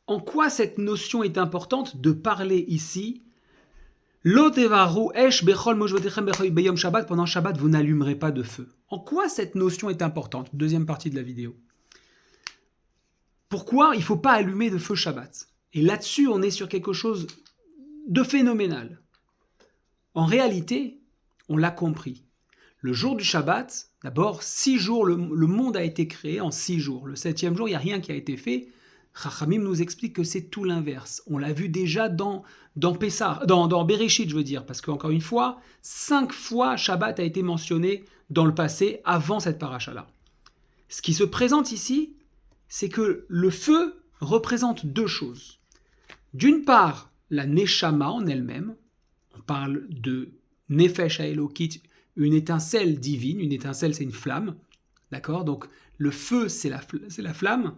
En quoi cette notion est importante de parler ici? Lo tevaru esh bechol mojvotechem beyom Shabbat, pendant Shabbat, vous n'allumerez pas de feu. En quoi cette notion est importante? Deuxième partie de la vidéo. Pourquoi il ne faut pas allumer de feu Shabbat? Et là-dessus, on est sur quelque chose de phénoménal. En réalité, on l'a compris. Le jour du Shabbat, d'abord, 6 jours, le monde a été créé en 6 jours. Le 7e jour, il n'y a rien qui a été fait. Chachamim nous explique que c'est tout l'inverse. On l'a vu déjà dans Bereshit, je veux dire, parce qu'encore une fois, 5 fois Shabbat a été mentionné dans le passé, avant cette paracha-là. Ce qui se présente ici, c'est que le feu représente 2 choses. D'une part, la Neshama en elle-même. On parle de Nefesh HaElokit, une étincelle divine. Une étincelle, c'est une flamme. D'accord? Donc, le feu, c'est la flamme.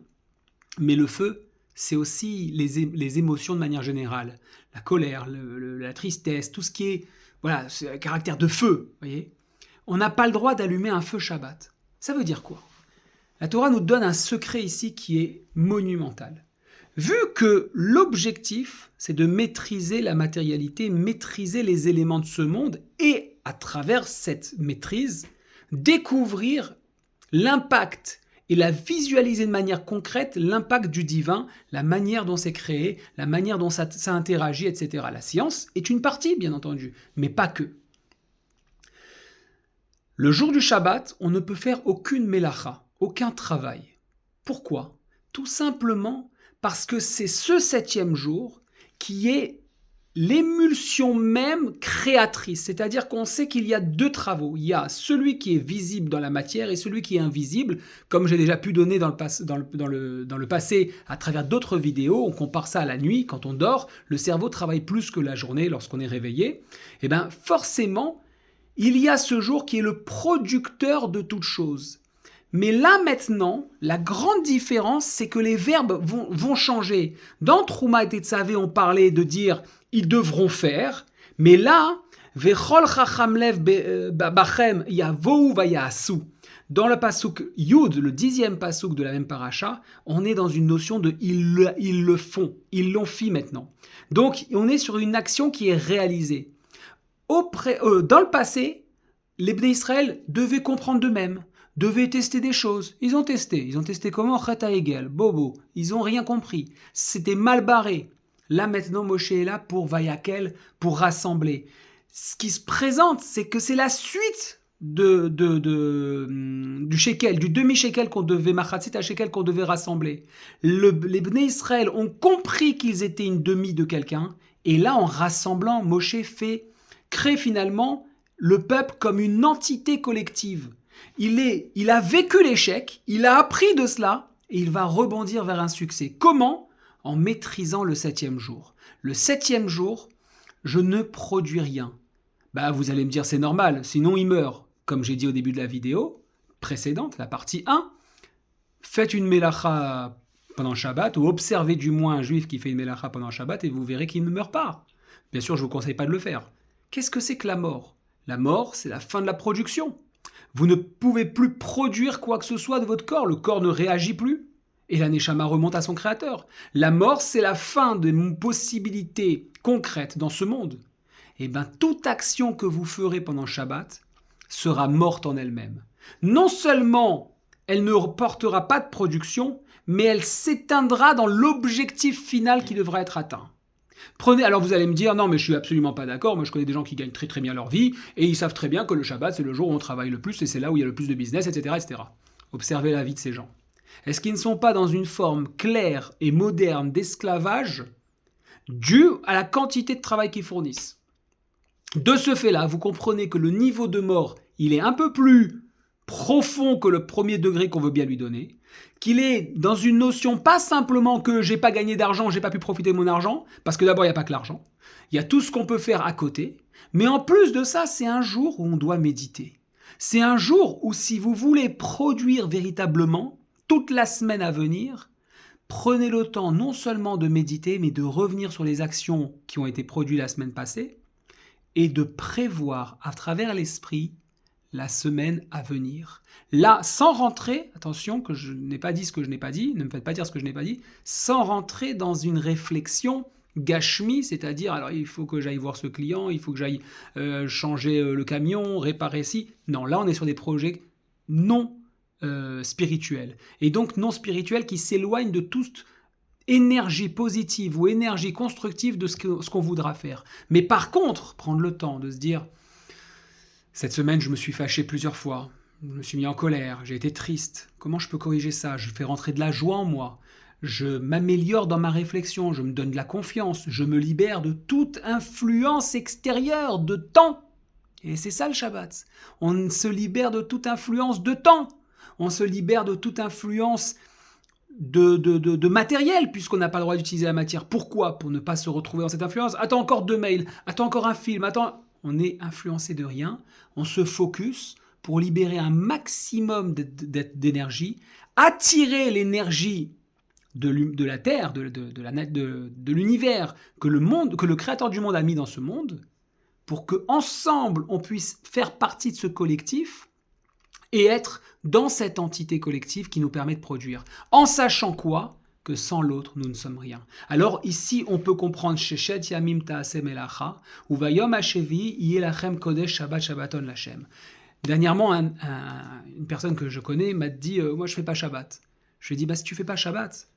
Mais le feu, c'est aussi les émotions de manière générale. La colère, la tristesse, tout ce qui est, voilà, c'est un caractère de feu. Voyez, on n'a pas le droit d'allumer un feu Shabbat. Ça veut dire quoi? La Torah nous donne un secret ici qui est monumental. Vu que l'objectif, c'est de maîtriser la matérialité, maîtriser les éléments de ce monde et, à travers cette maîtrise, découvrir l'impact et la visualiser de manière concrète, l'impact du divin, la manière dont c'est créé, la manière dont ça interagit, etc. La science est une partie, bien entendu, mais pas que. Le jour du Shabbat, on ne peut faire aucune mélacha, aucun travail. Pourquoi? Tout simplement parce que c'est ce 7e jour qui est l'émulsion même créatrice, c'est-à-dire qu'on sait qu'il y a 2 travaux. Il y a celui qui est visible dans la matière et celui qui est invisible, comme j'ai déjà pu donner dans le passé à travers d'autres vidéos. On compare ça à la nuit, quand on dort, le cerveau travaille plus que la journée lorsqu'on est réveillé. Et bien forcément, il y a ce jour qui est le producteur de toutes choses. Mais là maintenant, la grande différence, c'est que les verbes vont changer. Dans Trouma et Tetzavé, on parlait de dire « ils devront faire », mais là, « Vechol chacham lev bachem yavou vayasu ». Dans le pasuk Yud, le 10e pasuk de la même paracha, on est dans une notion de « ils le font », ils l'ont fait maintenant. Donc, on est sur une action qui est réalisée. Dans le passé, les Bnei Israël devaient comprendre d'eux-mêmes, devaient tester des choses. Ils ont testé comment? Chet HaEgel, bobo. Ils n'ont rien compris. C'était mal barré. Là, maintenant, Moshe est là pour Vayakel, pour rassembler. Ce qui se présente, c'est que c'est la suite du shekel, du demi-shekel qu'on devait, machatzit à shekel qu'on devait rassembler. Les Bnei Israël ont compris qu'ils étaient une demi de quelqu'un. Et là, en rassemblant, Moshe crée finalement le peuple comme une entité collective. Il a vécu l'échec, il a appris de cela et il va rebondir vers un succès. Comment? En maîtrisant le 7e jour. Le 7e jour, je ne produis rien. Vous allez me dire c'est normal, sinon il meurt. Comme j'ai dit au début de la vidéo précédente, la partie 1, faites une mélacha pendant Shabbat ou observez du moins un juif qui fait une mélacha pendant Shabbat et vous verrez qu'il ne meurt pas. Bien sûr, je ne vous conseille pas de le faire. Qu'est-ce que c'est que la mort? La mort, c'est la fin de la production. Vous ne pouvez plus produire quoi que ce soit de votre corps. Le corps ne réagit plus. Et la Neshama remonte à son créateur. La mort, c'est la fin des possibilités concrètes dans ce monde. Et toute action que vous ferez pendant Shabbat sera morte en elle-même. Non seulement elle ne portera pas de production, mais elle s'éteindra dans l'objectif final qui devra être atteint. Alors vous allez me dire, non mais je suis absolument pas d'accord, moi je connais des gens qui gagnent très très bien leur vie, et ils savent très bien que le Shabbat c'est le jour où on travaille le plus, et c'est là où il y a le plus de business, etc. etc. Observez la vie de ces gens. Est-ce qu'ils ne sont pas dans une forme claire et moderne d'esclavage due à la quantité de travail qu'ils fournissent? De ce fait-là, vous comprenez que le niveau de mort, il est un peu plus profond que le premier degré qu'on veut bien lui donner, qu'il est dans une notion pas simplement que j'ai pas gagné d'argent, j'ai pas pu profiter de mon argent, parce que d'abord il n'y a pas que l'argent, il y a tout ce qu'on peut faire à côté, mais en plus de ça, c'est un jour où on doit méditer. C'est un jour où si vous voulez produire véritablement, toute la semaine à venir, prenez le temps non seulement de méditer, mais de revenir sur les actions qui ont été produites la semaine passée, et de prévoir à travers l'esprit la semaine à venir. Là, sans rentrer, attention que je n'ai pas dit ce que je n'ai pas dit, ne me faites pas dire ce que je n'ai pas dit, sans rentrer dans une réflexion gashmi, c'est-à-dire, alors il faut que j'aille voir ce client, il faut que j'aille changer le camion, réparer ci. Non, là on est sur des projets non spirituels. Et donc non spirituels qui s'éloignent de toute énergie positive ou énergie constructive de ce qu'on voudra faire. Mais par contre, prendre le temps de se dire, cette semaine je me suis fâché plusieurs fois, je me suis mis en colère, j'ai été triste, comment je peux corriger ça? Je fais rentrer de la joie en moi. Je m'améliore dans ma réflexion, je me donne de la confiance, je me libère de toute influence extérieure, de temps. Et c'est ça le Shabbat. On se libère de toute influence de temps. On se libère de toute influence de matériel, puisqu'on n'a pas le droit d'utiliser la matière. Pourquoi? Pour ne pas se retrouver dans cette influence. Attends encore 2 mails, attends encore un film, attends. On est influencé de rien, on se focus pour libérer un maximum d'énergie, attirer l'énergie de la Terre, de l'univers, que le Créateur du monde a mis dans ce monde, pour qu'ensemble, on puisse faire partie de ce collectif et être dans cette entité collective qui nous permet de produire. En sachant quoi? Que sans l'autre, nous ne sommes rien. Alors ici, on peut comprendre Sheshet Yamim Ta'aseh Melacha, ou Vayom Hashevi Yelachem Kodesh Shabbat Shabbaton Lachem. Dernièrement, une personne que je connais m'a dit moi je fais pas Shabbat. Je lui ai dit si tu fais pas Shabbat,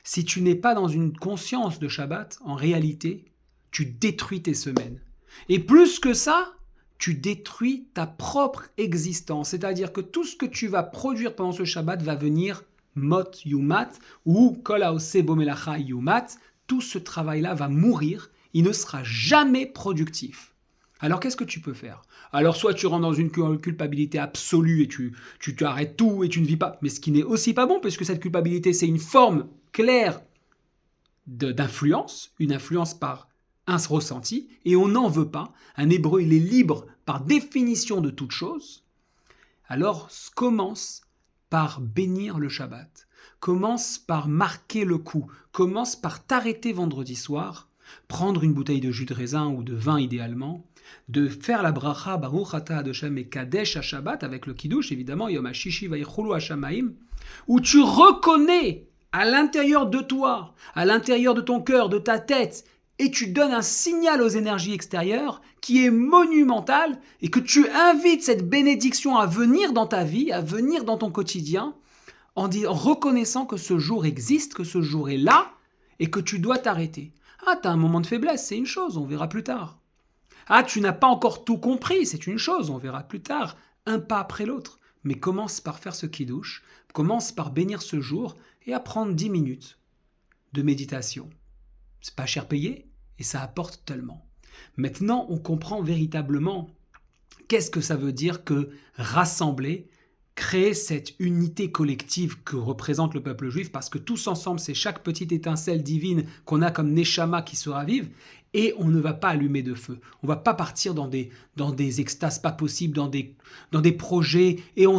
si tu n'es pas dans une conscience de Shabbat, en réalité, tu détruis tes semaines. Et plus que ça, tu détruis ta propre existence. C'est-à-dire que tout ce que tu vas produire pendant ce Shabbat va venir mot yumat ou kol haoseh bo melacha yumat. Tout ce travail-là va mourir. Il ne sera jamais productif. Alors qu'est-ce que tu peux faire? Alors soit tu rentres dans une culpabilité absolue et tu arrêtes tout et tu ne vis pas. Mais ce qui n'est aussi pas bon, parce que cette culpabilité, c'est une forme claire d'influence, une influence par un ressenti, et on n'en veut pas. Un hébreu, il est libre par définition de toute chose. Alors commence par bénir le Shabbat. Commence par marquer le coup. Commence par t'arrêter vendredi soir, prendre une bouteille de jus de raisin ou de vin idéalement, de faire la bracha Baruch Ata Adoshem et Kadesh HaShabbat avec le Kiddush, évidemment, Yom HaShishi Vayichulu HaShamayim, où tu reconnais à l'intérieur de toi, à l'intérieur de ton cœur, de ta tête, et tu donnes un signal aux énergies extérieures qui est monumental et que tu invites cette bénédiction à venir dans ta vie, à venir dans ton quotidien, en reconnaissant que ce jour existe, que ce jour est là et que tu dois t'arrêter. Ah, tu as un moment de faiblesse, c'est une chose, on verra plus tard. Ah, tu n'as pas encore tout compris, c'est une chose, on verra plus tard, un pas après l'autre. Mais commence par faire ce kiddush, commence par bénir ce jour et à prendre 10 minutes de méditation. C'est pas cher payé et ça apporte tellement. Maintenant, on comprend véritablement qu'est-ce que ça veut dire que rassembler, créer cette unité collective que représente le peuple juif, parce que tous ensemble, c'est chaque petite étincelle divine qu'on a comme Neshama qui se ravive, et on ne va pas allumer de feu. On ne va pas partir dans des extases pas possibles, dans des projets, et on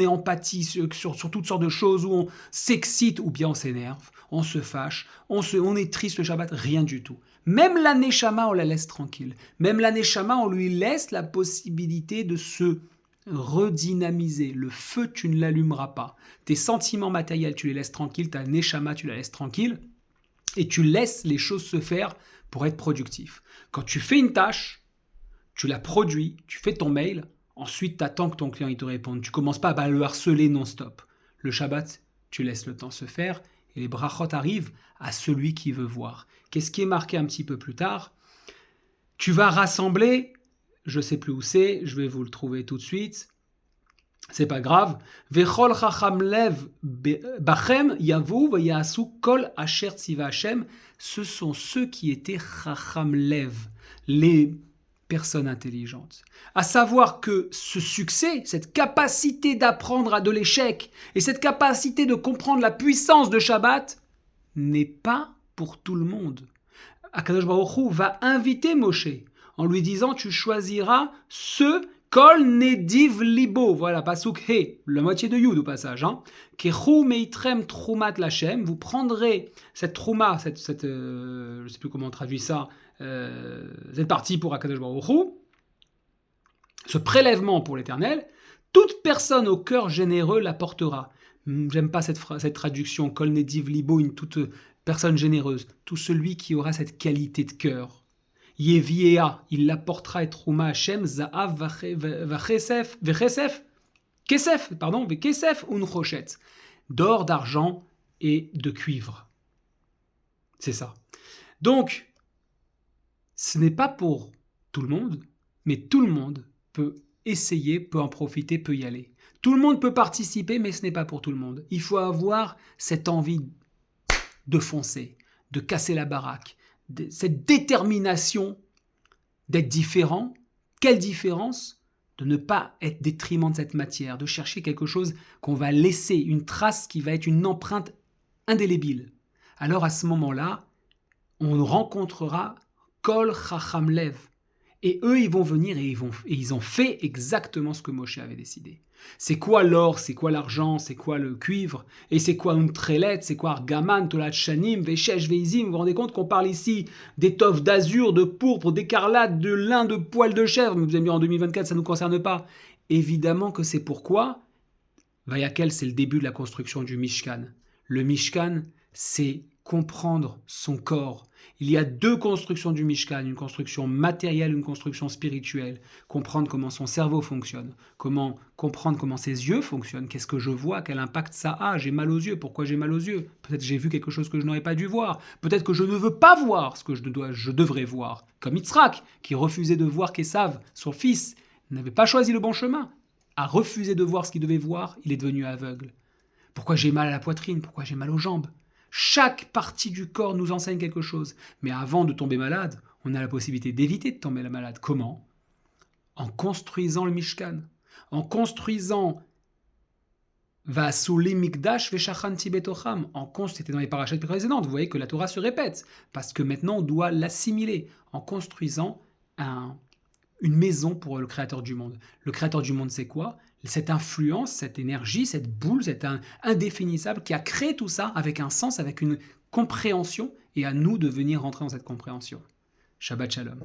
est empathie sur toutes sortes de choses, où on s'excite, ou bien on s'énerve, on se fâche, on est triste le Shabbat, rien du tout. Même la Neshama, on la laisse tranquille. Même la Neshama, on lui laisse la possibilité de se redynamiser. Le feu, tu ne l'allumeras pas. Tes sentiments matériels, tu les laisses tranquilles. Ta Neshama, tu la laisses tranquille. Et tu laisses les choses se faire pour être productif. Quand tu fais une tâche, tu la produis, tu fais ton mail, ensuite tu attends que ton client il te réponde. Tu ne commences pas à le harceler non-stop. Le Shabbat, tu laisses le temps se faire et les brachot arrivent à celui qui veut voir. Qu'est-ce qui est marqué un petit peu plus tard? Tu vas rassembler, je ne sais plus où c'est, je vais vous le trouver tout de suite. C'est pas grave. Vechol chacham lev bachem yavu vayasu kol asher tziva Hashem. Ce sont ceux qui étaient chacham lev, les personnes intelligentes. À savoir que ce succès, cette capacité d'apprendre à de l'échec et cette capacité de comprendre la puissance de Shabbat n'est pas pour tout le monde. Akadosh Baruch Hu va inviter Moshe en lui disant tu choisiras ceux Kol nediv libo, voilà, pasuk he, la moitié de yud au passage. Kechu meitrem trumat lachem, vous prendrez cette trouma, je ne sais plus comment on traduit ça, cette partie pour Akadosh Baruch Hu, ce prélèvement pour l'Éternel, toute personne au cœur généreux l'apportera. J'aime pas cette traduction, Kol Nediv Libo, une toute personne généreuse, tout celui qui aura cette qualité de cœur. Yeviea, il l'apportera et Trouma Hashem, Za'av vechesef, Kesef unchoshet, d'or, d'argent et de cuivre. C'est ça. Donc, ce n'est pas pour tout le monde, mais tout le monde peut essayer, peut en profiter, peut y aller. Tout le monde peut participer, mais ce n'est pas pour tout le monde. Il faut avoir cette envie de foncer, de casser la baraque, cette détermination d'être différent. Quelle différence ? De ne pas être détriment de cette matière, de chercher quelque chose qu'on va laisser, une trace qui va être une empreinte indélébile. Alors à ce moment-là, on rencontrera Kol Chacham Lev. Et eux, ils vont venir et ils ont fait exactement ce que Moshe avait décidé. C'est quoi l'or, c'est quoi l'argent, c'est quoi le cuivre, et c'est quoi une trélette, c'est quoi Argaman, Tolat Shanim, Veshesh, Veizim. Vous vous rendez compte qu'on parle ici d'étoffes d'azur, de pourpre, d'écarlate, de lin, de poils de chèvre. Vous allez me dire en 2024, ça ne nous concerne pas. Évidemment que c'est pourquoi Vayakel, c'est le début de la construction du Mishkan. Le Mishkan, c'est comprendre son corps. Il y a deux constructions du Mishkan, une construction matérielle, une construction spirituelle. Comprendre comment son cerveau fonctionne, comprendre comment ses yeux fonctionnent, qu'est-ce que je vois, quel impact ça a, j'ai mal aux yeux, pourquoi j'ai mal aux yeux, peut-être j'ai vu quelque chose que je n'aurais pas dû voir, peut-être que je ne veux pas voir ce que je devrais voir, comme Yitzhak, qui refusait de voir qu'Esav, son fils, n'avait pas choisi le bon chemin, a refusé de voir ce qu'il devait voir, il est devenu aveugle. Pourquoi j'ai mal à la poitrine, pourquoi j'ai mal aux jambes? Chaque partie du corps nous enseigne quelque chose. Mais avant de tomber malade, on a la possibilité d'éviter de tomber malade. Comment ? En construisant le Mishkan. En construisant Vasuli Mikdash Veshachanti Betocham. C'était dans les parachutes précédentes. Vous voyez que la Torah se répète. Parce que maintenant, on doit l'assimiler. En construisant une maison pour le Créateur du monde. Le Créateur du monde, c'est quoi ? Cette influence, cette énergie, cette boule, cet indéfinissable qui a créé tout ça avec un sens, avec une compréhension, et à nous de venir rentrer dans cette compréhension. Shabbat Shalom.